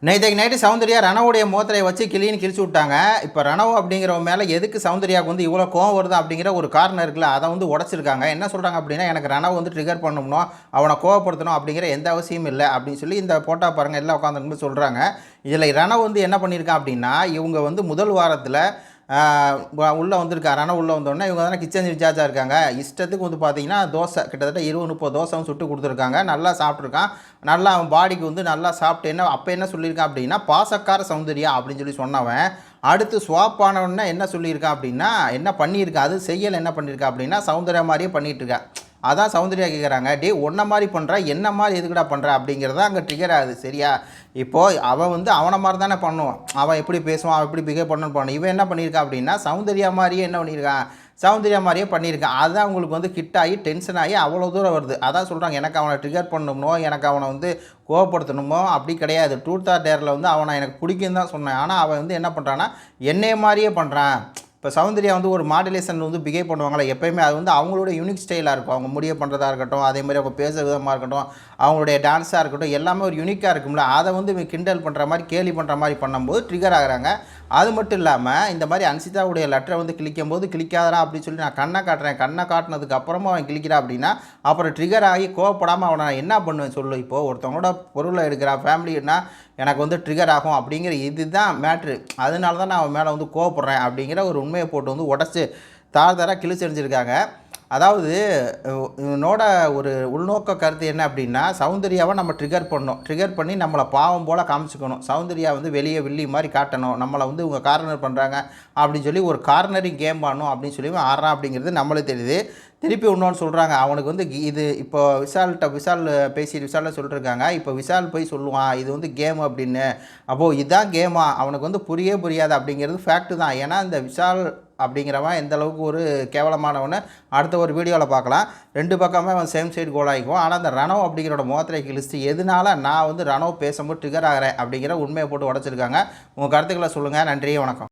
நேற்றைக்கு நைட்டு சௌந்தர்யா ரணவுடைய மோத்திரையை வச்சு கிளின்னு கிழிச்சு விட்டாங்க. இப்போ ரணவு அப்படிங்கிறவங்க மேலே எதுக்கு சௌந்தர்யாவுக்கு வந்து இவ்வளோ கோவம் வருது அப்படிங்கிற ஒரு காரணம் இருக்குல்ல, அதை வந்து உடச்சிருக்காங்க. என்ன சொல்கிறாங்க அப்படின்னா, எனக்கு ரணவு வந்து ட்ரிகர் பண்ணணும், அவனை கோவப்படுத்தணும் அப்படிங்கிற எந்த அவசியமும் இல்லை அப்படின்னு சொல்லி இந்த போட்டா பாருங்கள் எல்லாம் உட்காந்துருந்து சொல்கிறாங்க. இதில் ரணவு வந்து என்ன பண்ணியிருக்கான் அப்படின்னா, இவங்க வந்து முதல் வாரத்தில் உள்ளே வந்திருக்காரு. ஆனால் உள்ளே வந்தோடனே இவங்க தானே கிச்சன் இன்சார்ஜாக இருக்காங்க. இஷ்டத்துக்கு வந்து பார்த்தீங்கன்னா தோசை கிட்டத்தட்ட 20-30 தோசை சுட்டு கொடுத்துருக்காங்க. நல்லா சாப்பிட்ருக்கான். நல்லா அவன் பாடிக்கு வந்து நல்லா சாப்பிட்டு என்ன சொல்லியிருக்கான் அப்படின்னா, பாசக்கார சௌந்தர்யா அப்படின்னு சொல்லி சொன்னவன் அடுத்து ஸ்வாப் ஆனவொடனே என்ன சொல்லியிருக்கான் அப்படின்னா, என்ன பண்ணியிருக்கான், அது செய்யலை என்ன பண்ணியிருக்கான் அப்படின்னா, சௌந்தர்யா மாதிரியே பண்ணிகிட்டு இருக்கேன். அதான் சௌந்தர்யா கேட்குறாங்க, டே ஒன்றை மாதிரி பண்ணுற என்ன மாதிரி எதுக்குடா பண்ணுற அப்படிங்கிறத அங்கே ட்ரிகர் ஆகுது. சரியா? இப்போது அவன் வந்து அவனை மாதிரி தானே பண்ணுவான். அவன் எப்படி பேசுவான், அவன் எப்படி பிஹேவ் பண்ணணும்னு இவன் என்ன பண்ணியிருக்கான் அப்படின்னா, சௌந்தர்யா மாதிரியே என்ன பண்ணியிருக்கான், சௌந்தர்யா மாதிரியே பண்ணியிருக்கான். அதுதான் உங்களுக்கு வந்து ஹிட் ஆகி டென்ஷன் ஆகி அவ்வளோ தூரம் வருது. அதான் சொல்கிறாங்க, எனக்கு அவனை ட்ரிகர் பண்ணணுமோ, எனக்கு அவனை வந்து கோவப்படுத்தணுமோ அப்படி கிடையாது. ட்ரூத் ஆர் டேரில் வந்து அவனை எனக்கு பிடிக்குன்னு தான் சொன்னேன். ஆனால் அவன் வந்து என்ன பண்ணுறான்னா, என்னைய மாதிரியே பண்ணுறான். இப்போ சௌந்தர்யா வந்து ஒரு மாடுலேஷன் வந்து பிஹேவ் பண்ணுவாங்களே எப்போயுமே, அது வந்து அவங்களோட யூனிக் ஸ்டைலாக இருக்கும். அவங்க முடிய பண்ணுறதா இருக்கட்டும், அதேமாதிரி அவங்க பேசுகிற விதமாக இருக்கட்டும், அவங்களுடைய டான்ஸாக இருக்கட்டும், எல்லாமே ஒரு யூனிக்காக இருக்கும்ல. அதை வந்து கிண்டல் பண்ணுற மாதிரி கேலி பண்ணுற மாதிரி பண்ணும்போது ட்ரிகர் ஆகிறாங்க. அது மட்டும் இல்லாமல் இந்த மாதிரி அன்சிதாவுடைய லெட்டரை வந்து கிளிக்கும் போது கிளிக்காதரா அப்படின்னு சொல்லி நான் கண்ணை காட்டுறேன், கண்ணை காட்டினதுக்கு அப்புறமா அவன் கிளிக்கிறா அப்படின்னா அப்புறம் ட்ரிகர் ஆகி கோவப்படாமல் அவனை நான் என்ன பண்ணுவேன் சொல்லு. இப்போது ஒருத்தவங்களோட பொருளை எடுக்கிறான் ஃபேமிலின்னா எனக்கு வந்து ட்ரிகர் ஆகும் அப்படிங்கிற இதுதான் மேட்ரு. அதனால தான் நான் அவன் மேலே வந்து கோவப்படுறேன் அப்படிங்கிற ஒரு உண்மையை போட்டு வந்து உடச்சி தாராக கிழிச்செறிஞ்சிருக்காங்க. அதாவது இவனோட ஒரு உள்நோக்க கருத்து என்ன அப்படின்னா, சௌந்தர்யாவை நம்ம ட்ரிகர் பண்ணணும், ட்ரிகர் பண்ணி நம்மளை பாவம் போல் காமிச்சிக்கணும். சௌந்தர்யா வந்து வெளியே வில்லி மாதிரி காட்டணும், நம்மளை வந்து இவங்க கார்னர் பண்ணுறாங்க அப்படின்னு சொல்லி ஒரு கார்னரிங் கேம் பண்ணணும் அப்படின்னு சொல்லி ஆடுறான் அப்படிங்கிறது நம்மளுக்கு தெரியுது. திருப்பி இன்னொன்று சொல்கிறாங்க, அவனுக்கு வந்து இது இப்போ விஷால் விஷாலில் சொல்லிட்டுருக்காங்க, இப்போ விஷால் போய் சொல்லுவான் இது வந்து கேம் அப்படின்னு. அப்போது இதுதான் கேமா, அவனுக்கு வந்து புரியாது அப்படிங்கிறது ஃபேக்ட்டு தான். ஏன்னா இந்த விஷால் அப்படிங்கிறவன் எந்த அளவுக்கு ஒரு கேவலமானவனு அடுத்த ஒரு வீடியோவில் பார்க்கலாம். 2 பக்கமே அவன் சேம் சைடு கோல் ஆகிக்குவோம். ஆனால் அந்த ரணவ் அப்படிங்கிறோட மோத்திரைக்கு லிஸ்ட்டு எதனால நான் வந்து ரணவ் பேசும்போது ட்ரிகர் ஆகிறேன் அப்படிங்கிற உண்மையை போட்டு உடச்சிருக்காங்க. உங்கள் கருத்துக்களை சொல்லுங்கள். நன்றி, வணக்கம்.